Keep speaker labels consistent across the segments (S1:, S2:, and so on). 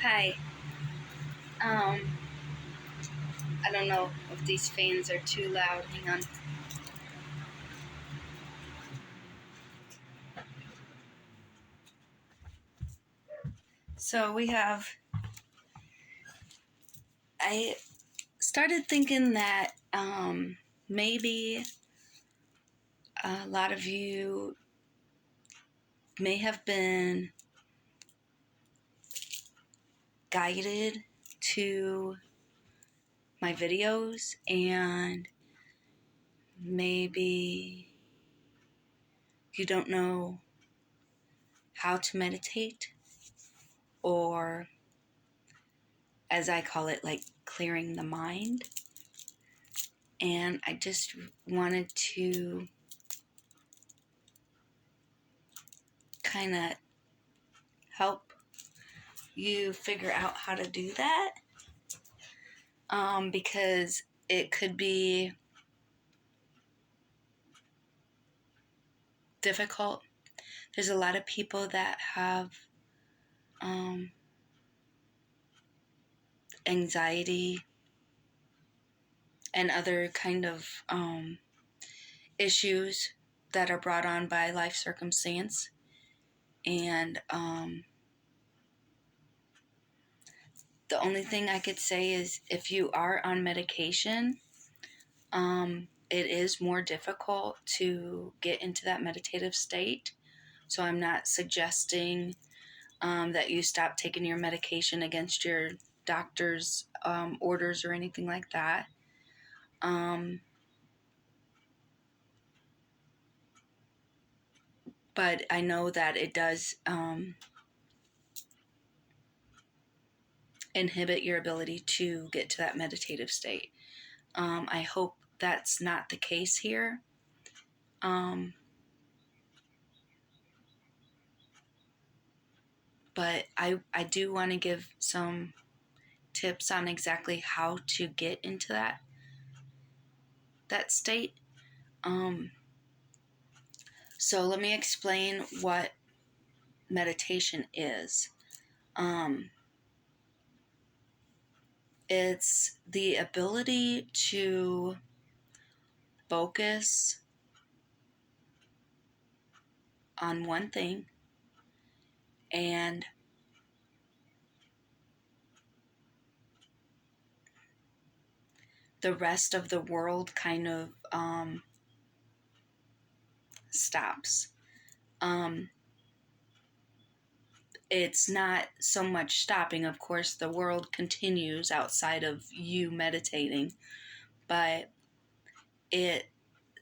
S1: Hi. Um, I don't know if these fans are too loud. Hang on. So I started thinking that maybe a lot of you may have been guided to my videos, and maybe you don't know how to meditate, or as I call it, like clearing the mind. And I just wanted to kind of help you figure out how to do that, because it could be difficult. There's a lot of people that have anxiety and other kind of issues that are brought on by life circumstance. And the only thing I could say is if you are on medication, it is more difficult to get into that meditative state. So I'm not suggesting that you stop taking your medication against your doctor's orders or anything like that. But I know that it does inhibit your ability to get to that meditative state. I hope that's not the case here. But I do want to give some tips on exactly how to get into that state. So let me explain what meditation is. It's the ability to focus on one thing and the rest of the world kind of stops. It's not so much stopping. Of course, the world continues outside of you meditating, but it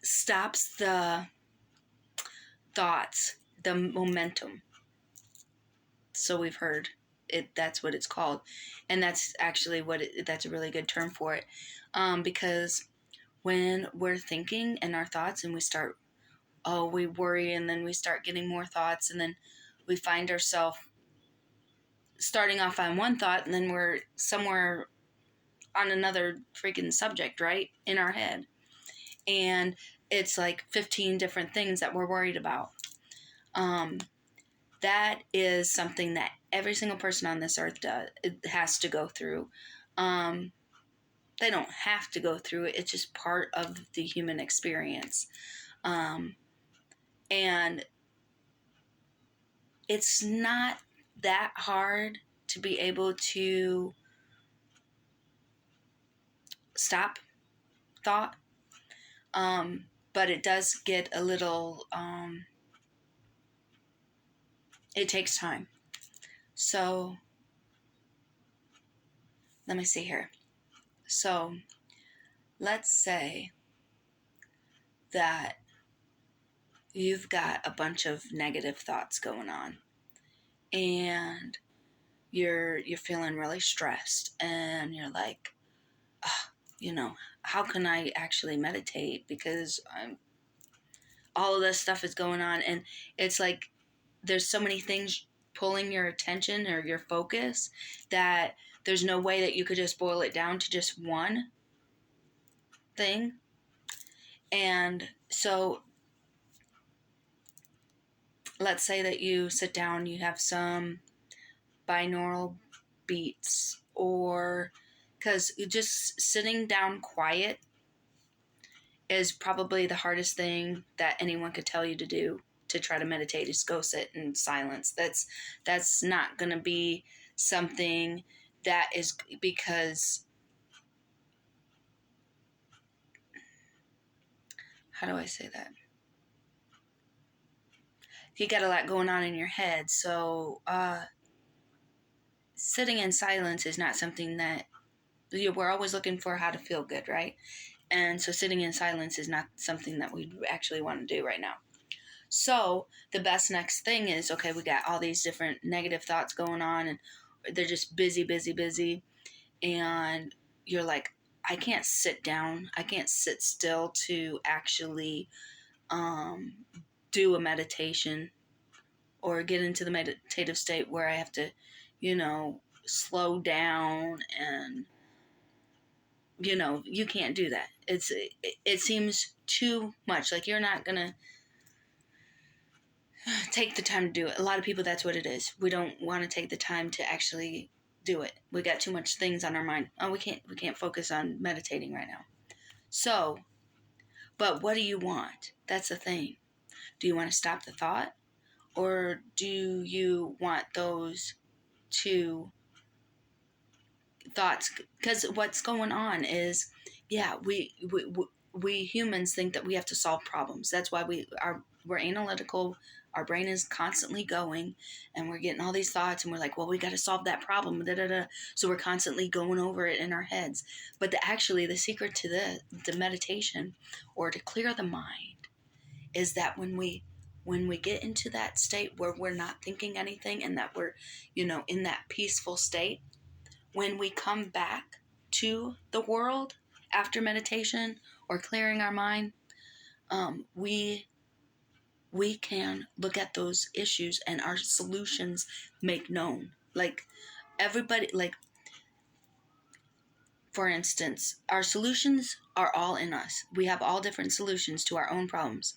S1: stops the thoughts, the momentum. So we've heard it. That's what it's called, and that's actually that's a really good term for it, because when we're thinking in our thoughts and we worry, and then we start getting more thoughts, and then we find ourselves starting off on one thought, and then we're somewhere on another freaking subject, right, in our head. And it's like 15 different things that we're worried about. That is something that every single person on this earth has to go through. They don't have to go through it. It's just part of the human experience. And it's not that hard to be able to stop thought. But it does get a little, it takes time. So let me see here. So let's say that you've got a bunch of negative thoughts going on, and you're feeling really stressed, and you're like, how can I actually meditate, because all of this stuff is going on, and it's like there's so many things pulling your attention or your focus that there's no way that you could just boil it down to just one thing. And so let's say that you sit down, you have some binaural heartbeats, or because just sitting down quiet is probably the hardest thing that anyone could tell you to do to try to meditate is go sit in silence. That's not going to be something that is, because how do I say that? You got a lot going on in your head. So sitting in silence is not something that we're always looking for how to feel good, right? And so sitting in silence is not something that we actually want to do right now. So the best next thing is, okay, we got all these different negative thoughts going on and they're just busy, busy, busy. And you're like, I can't sit down. I can't sit still to actually do a meditation or get into the meditative state where I have to, slow down and, you can't do that. It seems too much. Like you're not going to take the time to do it. A lot of people, that's what it is. We don't want to take the time to actually do it. We got too much things on our mind. Oh, we can't focus on meditating right now. So, but what do you want? That's the thing. Do you want to stop the thought, or do you want those two thoughts? Because what's going on is, yeah, we humans think that we have to solve problems. That's why we're analytical. Our brain is constantly going, and we're getting all these thoughts, and we're like, well, we got to solve that problem. Da, da, da. So we're constantly going over it in our heads. But actually, the secret to the meditation, or to clear the mind, is that when we get into that state where we're not thinking anything, and that we're, in that peaceful state, when we come back to the world after meditation or clearing our mind, we can look at those issues and our solutions make known. Like everybody, like for instance, our solutions are all in us. We have all different solutions to our own problems.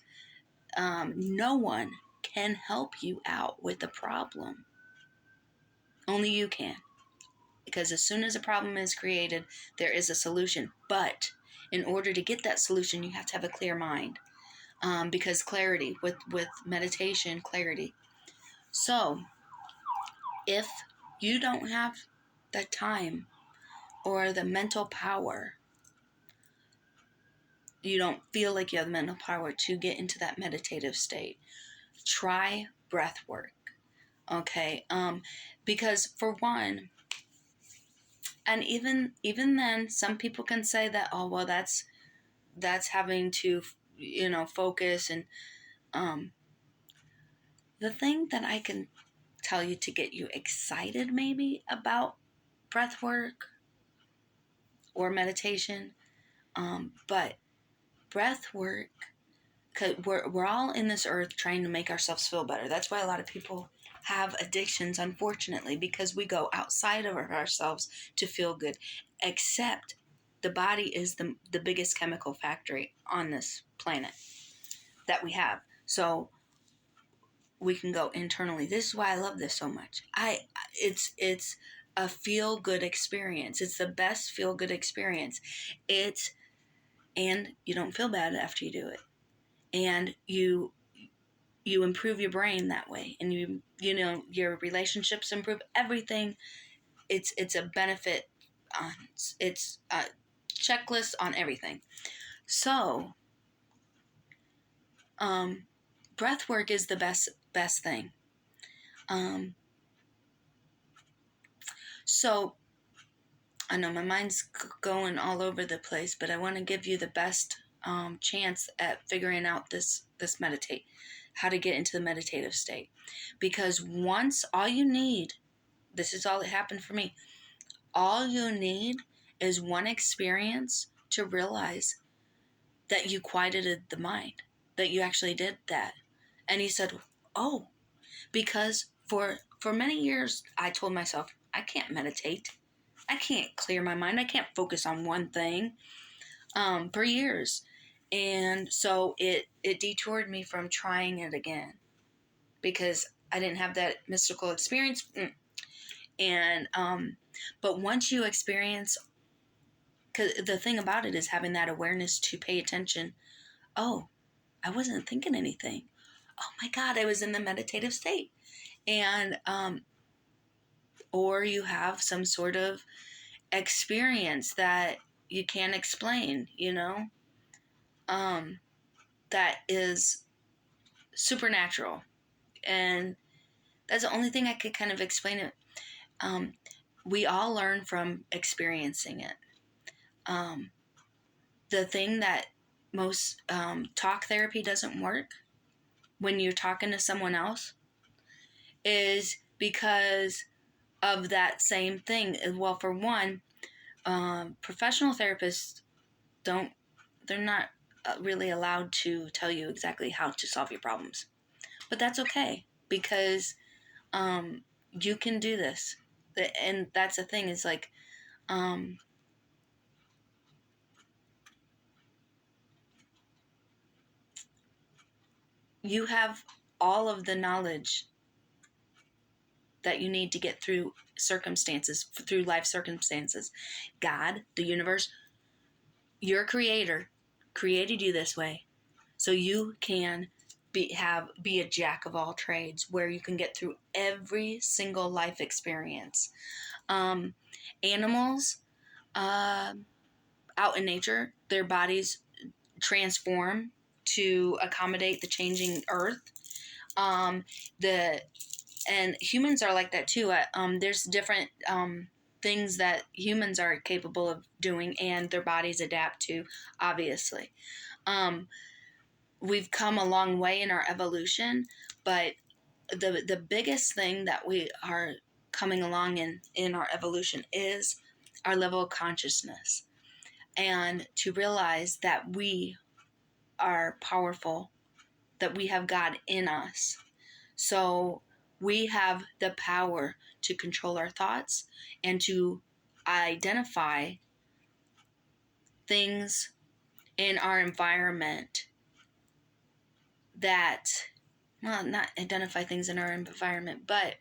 S1: No one can help you out with a problem. Only you can. Because as soon as a problem is created, there is a solution. But in order to get that solution, you have to have a clear mind. Because clarity, with meditation, clarity. So if you don't have the time or the mental power, you don't feel like you have the mental power to get into that meditative state, try breath work. Okay. Because for one, and even then, some people can say that, oh well, that's having to, focus. And the thing that I can tell you to get you excited maybe about breath work or meditation, but breath work, because we're all in this earth trying to make ourselves feel better. That's why a lot of people have addictions, unfortunately, because we go outside of ourselves to feel good. Except the body is the biggest chemical factory on this planet that we have. So we can go internally. This is why I love this so much. It's a feel good experience. It's the best feel good experience. And you don't feel bad after you do it. And you improve your brain that way, and your relationships improve, everything. It's a benefit. It's a checklist on everything. So breath work is the best thing. So I know my mind's going all over the place, but I want to give you the best chance at figuring out this meditate, how to get into the meditative state. Because once, all you need, this is all that happened for me, all you need is one experience to realize that you quieted the mind, that you actually did that. And he said, oh, because for many years I told myself, I can't meditate. I can't clear my mind. I can't focus on one thing for years. And so it detoured me from trying it again, because I didn't have that mystical experience. And but once you experience, because the thing about it is having that awareness to pay attention. Oh, I wasn't thinking anything. Oh my God, I was in the meditative state. And or you have some sort of experience that you can't explain, um, that is supernatural. And that's the only thing I could kind of explain it. Um, we all learn from experiencing it. Um, the thing that most talk therapy doesn't work when you're talking to someone else is because of that same thing. Well, for one, professional therapists don't, they're not really allowed to tell you exactly how to solve your problems. But that's okay, because um, you can do this. And that's the thing, is like, um, you have all of the knowledge that you need to get through through life circumstances. God, the universe, your creator created you this way so you can be a jack of all trades, where you can get through every single life experience. um, Animals, out in nature, their bodies transform to accommodate the changing earth. um, the and humans are like that too. There's different things that humans are capable of doing, and their bodies adapt to, obviously. um, we've come a long way in our evolution, but the biggest thing that we are coming along in our evolution is our level of consciousness, and to realize that we are powerful, that we have God in us. So we have the power to control our thoughts and to identify things in our environment that, well, not identify things in our environment, but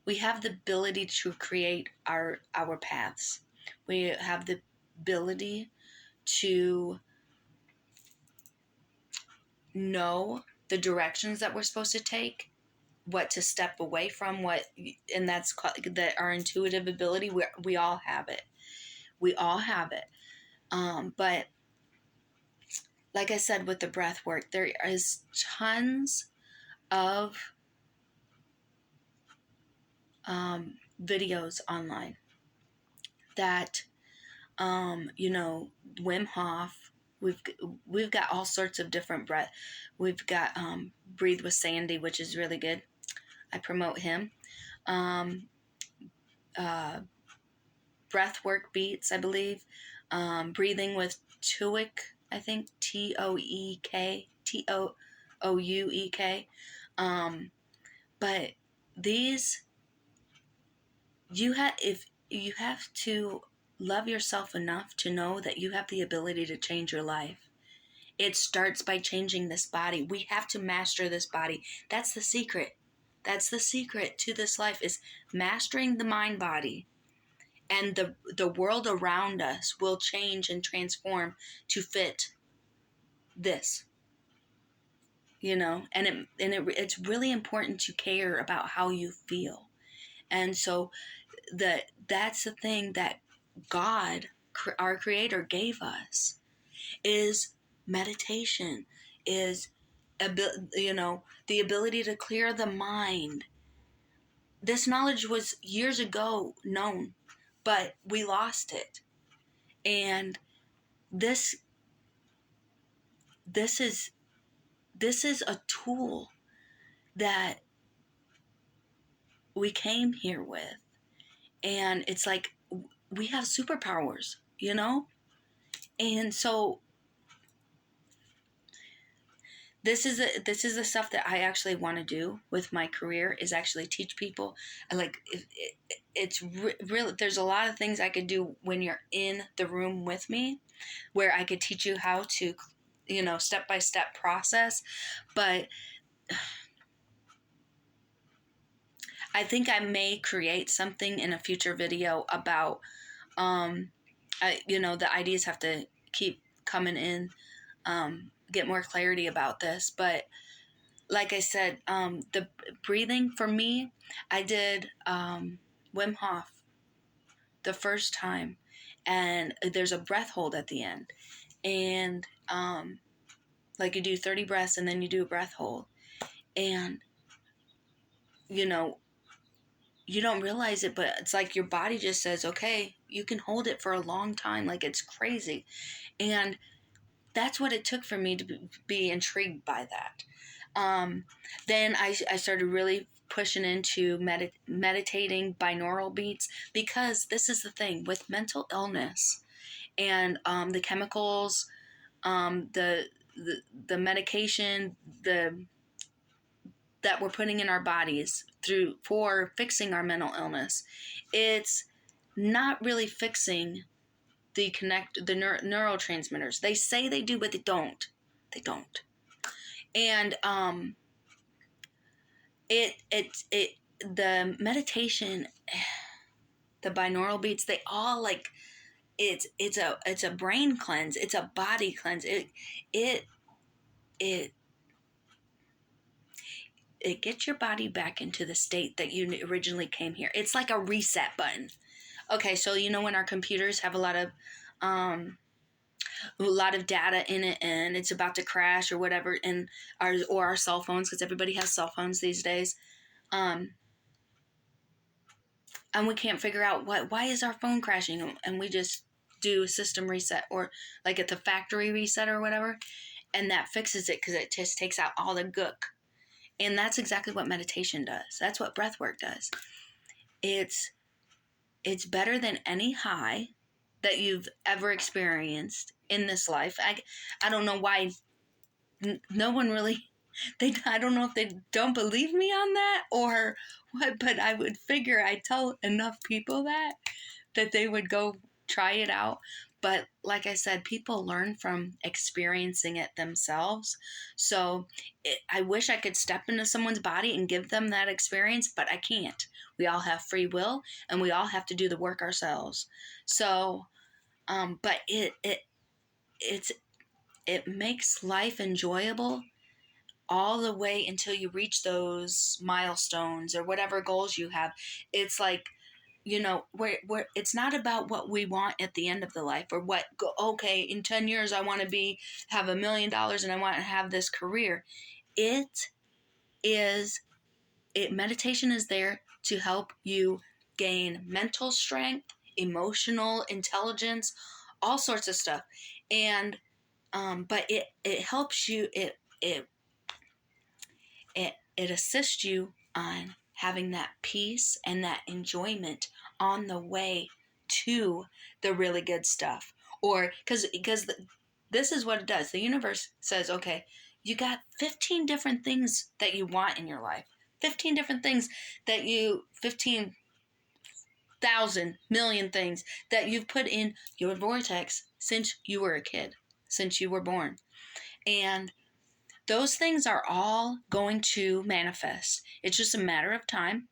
S1: we have the ability to create our paths. We have the ability to know the directions that we're supposed to take, what to step away from, and that's that our intuitive ability. We all have it. We all have it. But like I said, with the breath work, there is tons of videos online that, Wim Hof. We've got all sorts of different breath. We've got Breathe with Sandy, which is really good. I promote him. Um, uh, Breathwork Beats, I believe. Breathing with Toik, I think, Touek. But these, if you have to love yourself enough to know that you have the ability to change your life. It starts by changing this body. We have to master this body. That's the secret. That's the secret to this life, is mastering the mind body. And the world around us will change and transform to fit this. It's really important to care about how you feel. And so that's the thing that God, our creator, gave us, is meditation, is the ability to clear the mind. This knowledge was years ago known, but we lost it. And this this is a tool that we came here with. And it's like we have superpowers. And so this is the stuff that I actually want to do with my career, is actually teach people. It's really, there's a lot of things I could do when you're in the room with me, where I could teach you how to, step by step process. But I think I may create something in a future video about, the ideas have to keep coming in, get more clarity about this. But like I said, the breathing for me, I did Wim Hof the first time, and there's a breath hold at the end, and like you do 30 breaths and then you do a breath hold, and you know you don't realize it, but it's like your body just says, okay, you can hold it for a long time. Like, it's crazy. And that's what it took for me to be intrigued by that. Then I started really pushing into meditating binaural beats, because this is the thing with mental illness and the chemicals, the, the medication, that we're putting in our bodies for fixing our mental illness. It's not really fixing the neurotransmitters. They say they do, but they don't. They don't. And the meditation, the binaural beats, they all like, it's a brain cleanse. It's a body cleanse. It gets your body back into the state that you originally came here. It's like a reset button. Okay, so when our computers have a lot of data in it, and it's about to crash or whatever, and our cell phones, because everybody has cell phones these days, and we can't figure out why is our phone crashing, and we just do a system reset, or like at the factory reset or whatever, and that fixes it because it just takes out all the gook. And that's exactly what meditation does. That's what breath work does. It's better than any high that you've ever experienced in this life. I don't know why no one really, I don't know if they don't believe me on that or what, but I would figure I tell enough people that they would go try it out. But like I said, people learn from experiencing it themselves. So I wish I could step into someone's body and give them that experience, but I can't. We all have free will, and we all have to do the work ourselves. So, but it makes life enjoyable all the way until you reach those milestones or whatever goals you have. It's like, where it's not about what we want at the end of the life, or okay, in 10 years I want to have $1 million and I want to have this career. Meditation is there to help you gain mental strength, emotional intelligence, all sorts of stuff. And but it helps you, it assists you on having that peace and that enjoyment on the way to the really good stuff. Or because this is what it does. The universe says, okay, you got 15 different things that you want in your life. 15 different things 15,000 million things that you've put in your vortex since you were a kid, since you were born. And those things are all going to manifest. It's just a matter of time.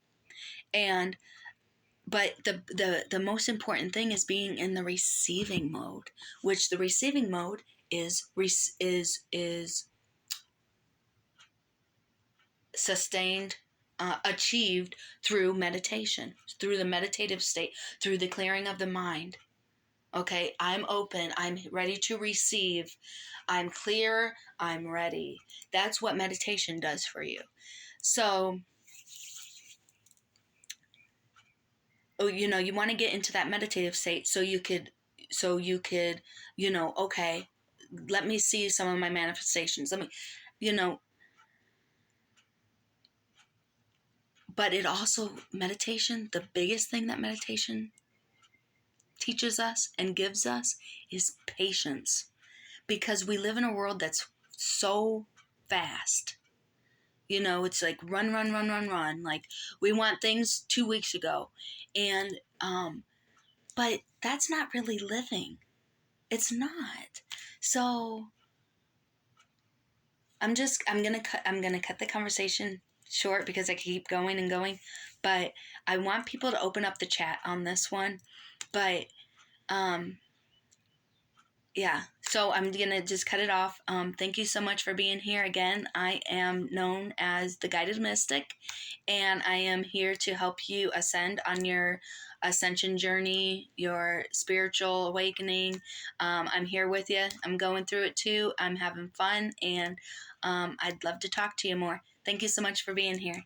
S1: But the most important thing is being in the receiving mode, which the receiving mode is sustained, achieved through meditation, through the meditative state, through the clearing of the mind. Okay, I'm open, I'm ready to receive, I'm clear, I'm ready. That's what meditation does for you. So, you want to get into that meditative state so you could, okay, let me see some of my manifestations. But it also, meditation, the biggest thing that meditation teaches us and gives us is patience, because we live in a world that's so fast. It's like run. Like, we want things 2 weeks ago. And, but that's not really living. It's not. So I'm going to cut the conversation short because I keep going and going. but I want people to open up the chat on this one. But yeah, so I'm gonna just cut it off. Thank you so much for being here again. I am known as the Guided Mystic, and I am here to help you ascend on your ascension journey, your spiritual awakening. I'm here with you. I'm going through it too. I'm having fun, and I'd love to talk to you more. Thank you so much for being here.